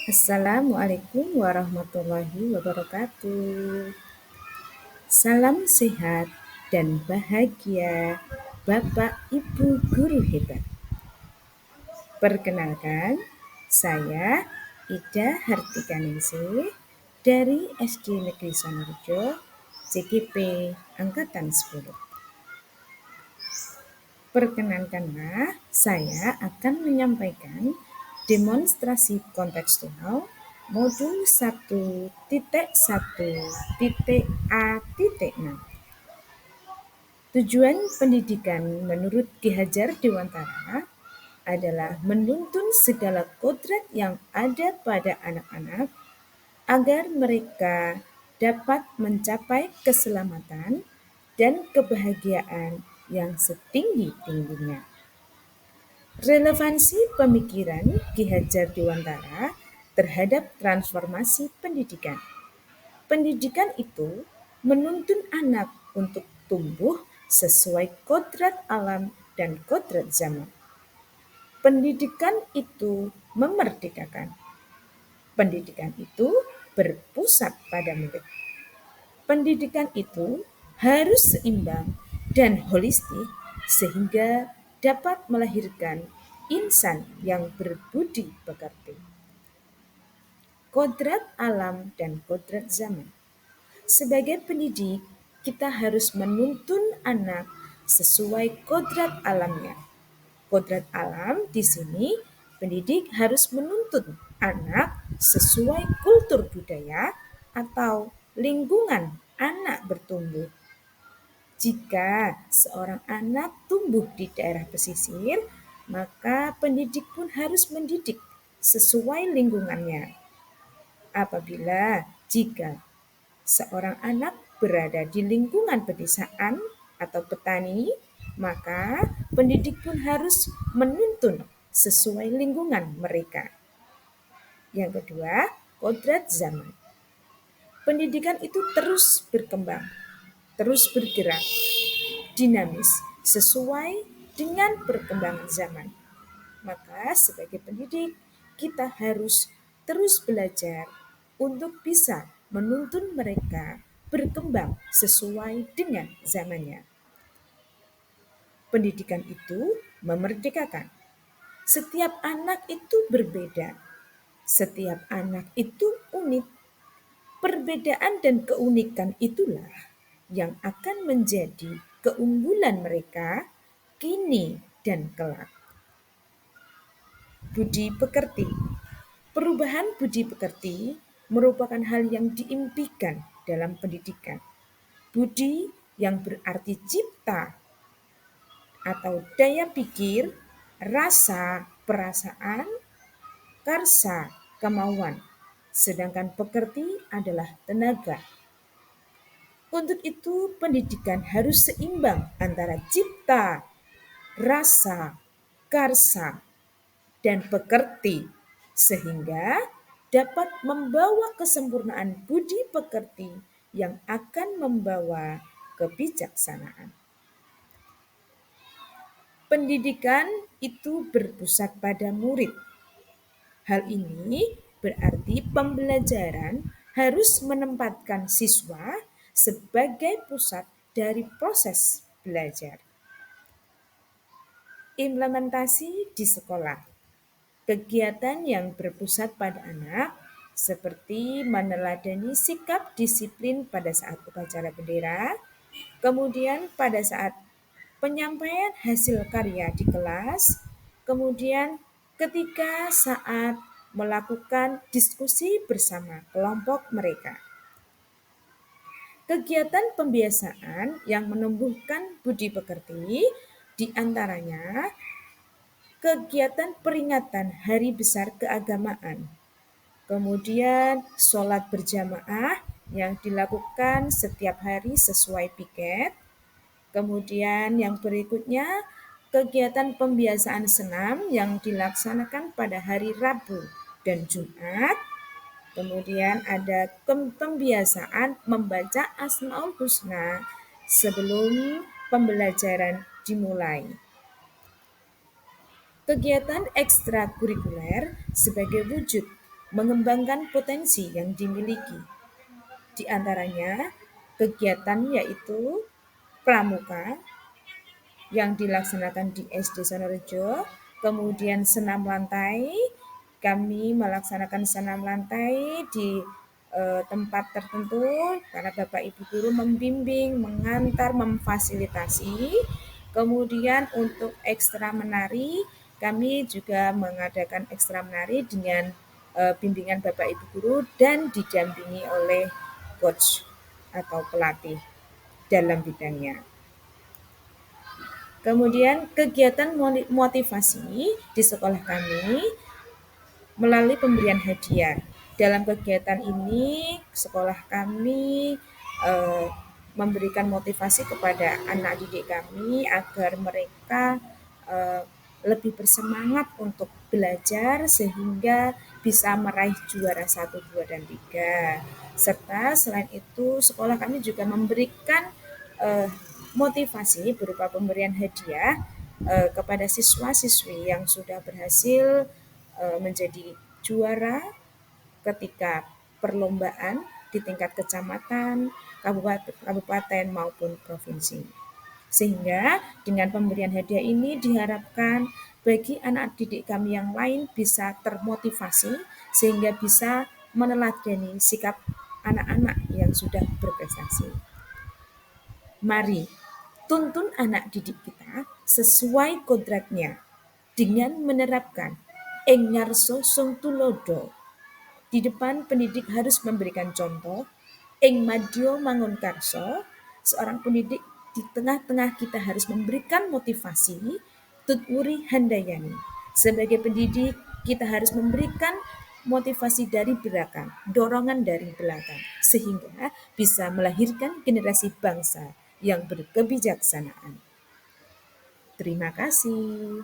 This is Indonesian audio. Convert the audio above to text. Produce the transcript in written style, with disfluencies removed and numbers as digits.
Assalamualaikum warahmatullahi wabarakatuh. Salam sehat dan bahagia Bapak Ibu guru hebat. Perkenalkan, saya Ida Hartikaningsih dari SD Negeri Sonorejo, CGP Angkatan 10. Perkenankanlah, saya akan menyampaikan demonstrasi kontekstual modul 1.1.A.6. Tujuan pendidikan menurut Ki Hajar Dewantara adalah menuntun segala kodrat yang ada pada anak-anak agar mereka dapat mencapai keselamatan dan kebahagiaan yang setinggi-tingginya. Relevansi pemikiran Ki Hajar Dewantara terhadap transformasi pendidikan. Pendidikan itu menuntun anak untuk tumbuh sesuai kodrat alam dan kodrat zaman. Pendidikan itu memerdekakan. Pendidikan itu berpusat pada murid. Pendidikan itu harus seimbang dan holistik sehingga dapat melahirkan insan yang berbudi pekerti. Kodrat alam dan kodrat zaman. Sebagai pendidik, kita harus menuntun anak sesuai kodrat alamnya. Kodrat alam di sini pendidik harus menuntun anak sesuai kultur budaya atau lingkungan anak bertumbuh. Jika seorang anak tumbuh di daerah pesisir, maka pendidik pun harus mendidik sesuai lingkungannya. Jika seorang anak berada di lingkungan pedesaan atau petani, maka pendidik pun harus menuntun sesuai lingkungan mereka. Yang kedua, kodrat zaman. Pendidikan itu terus berkembang, terus bergerak, dinamis, sesuai dengan perkembangan zaman. Maka sebagai pendidik, kita harus terus belajar untuk bisa menuntun mereka berkembang sesuai dengan zamannya. Pendidikan itu memerdekakan. Setiap anak itu berbeda. Setiap anak itu unik. Perbedaan dan keunikan itulah yang akan menjadi keunggulan mereka kini dan kelak. Budi pekerti. Perubahan budi pekerti merupakan hal yang diimpikan dalam pendidikan. Budi yang berarti cipta atau daya pikir, rasa, perasaan, karsa, kemauan. Sedangkan pekerti adalah tenaga. Untuk itu pendidikan harus seimbang antara cipta, rasa, karsa, dan pekerti sehingga dapat membawa kesempurnaan budi pekerti yang akan membawa kebijaksanaan. Pendidikan itu berpusat pada murid. Hal ini berarti pembelajaran harus menempatkan siswa sebagai pusat dari proses belajar. Implementasi di sekolah. Kegiatan yang berpusat pada anak seperti meneladani sikap disiplin pada saat upacara bendera, kemudian pada saat penyampaian hasil karya di kelas, kemudian ketika saat melakukan diskusi bersama kelompok mereka. Kegiatan pembiasaan yang menumbuhkan budi pekerti diantaranya kegiatan peringatan Hari Besar Keagamaan, kemudian sholat berjamaah yang dilakukan setiap hari sesuai piket, kemudian yang berikutnya kegiatan pembiasaan senam yang dilaksanakan pada hari Rabu dan Jumat, kemudian ada pembiasaan membaca Asmaul Husna sebelum pembelajaran dimulai. Kegiatan ekstrakurikuler sebagai wujud mengembangkan potensi yang dimiliki. Di antaranya kegiatan yaitu pramuka yang dilaksanakan di SD Sonorejo, kemudian senam lantai, kami melaksanakan senam lantai di tempat tertentu karena Bapak Ibu guru membimbing, mengantar, memfasilitasi. Kemudian untuk ekstra menari, kami juga mengadakan ekstra menari dengan bimbingan Bapak Ibu guru dan didampingi oleh coach atau pelatih dalam bidangnya. Kemudian kegiatan motivasi di sekolah kami melalui pemberian hadiah. Dalam kegiatan ini, sekolah kami eh, memberikan motivasi kepada anak didik kami agar mereka eh, lebih bersemangat untuk belajar sehingga bisa meraih juara 1, 2, dan 3. Serta selain itu, sekolah kami juga memberikan eh, motivasi berupa pemberian hadiah kepada siswa-siswi yang sudah berhasil menjadi juara ketika perlombaan di tingkat kecamatan, kabupaten maupun provinsi. Sehingga dengan pemberian hadiah ini diharapkan bagi anak didik kami yang lain bisa termotivasi sehingga bisa meneladani sikap anak-anak yang sudah berprestasi. Mari tuntun anak didik kita sesuai kodratnya dengan menerapkan ing ngarsa sung tulodo. Di depan pendidik harus memberikan contoh, ing madya mangun karsa, seorang pendidik di tengah-tengah kita harus memberikan motivasi, tutwuri handayani. Sebagai pendidik, kita harus memberikan motivasi dari belakang, dorongan dari belakang, sehingga bisa melahirkan generasi bangsa yang berkebijaksanaan. Terima kasih.